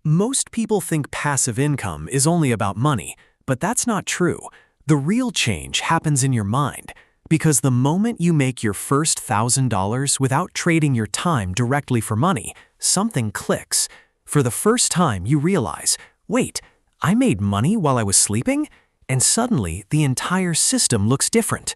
Most people think passive income is only about money, but that's not true. The real change happens in your mind, because the moment you make your first $1,000 without trading your time directly for money, something clicks. For the first time, you realize, wait, I made money while I was sleeping? And suddenly, the entire system looks different.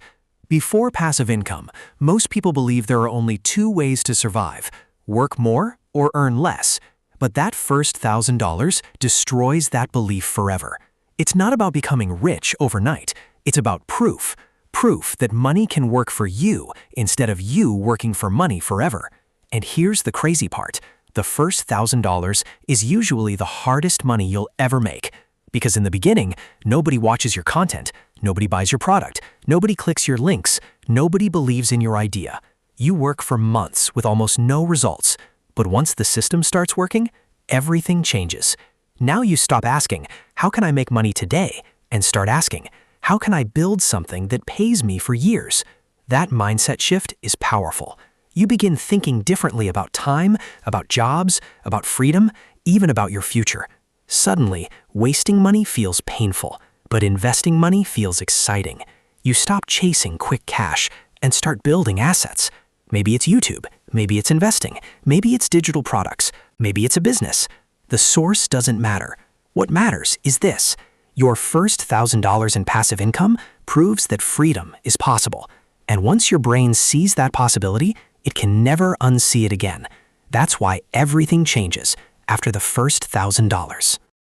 Before passive income, most people believe there are only two ways to survive: work more or earn less. But that first $1,000 destroys that belief forever. It's not about becoming rich overnight. It's about proof. Proof that money can work for you instead of you working for money forever. And here's the crazy part. The first $1,000 is usually the hardest money you'll ever make. Because in the beginning, nobody watches your content, nobody buys your product, nobody clicks your links, nobody believes in your idea. You work for months with almost no results. But once the system starts working, everything changes. Now you stop asking, how can I make money today? And start asking, how can I build something that pays me for years? That mindset shift is powerful. You begin thinking differently about time, about jobs, about freedom, even about your future. Suddenly, wasting money feels painful, but investing money feels exciting. You stop chasing quick cash and start building assets. Maybe it's YouTube, maybe it's investing, maybe it's digital products, maybe it's a business. The source doesn't matter. What matters is this: your first $1,000 in passive income proves that freedom is possible. And once your brain sees that possibility, it can never unsee it again. That's why everything changes after the first $1,000.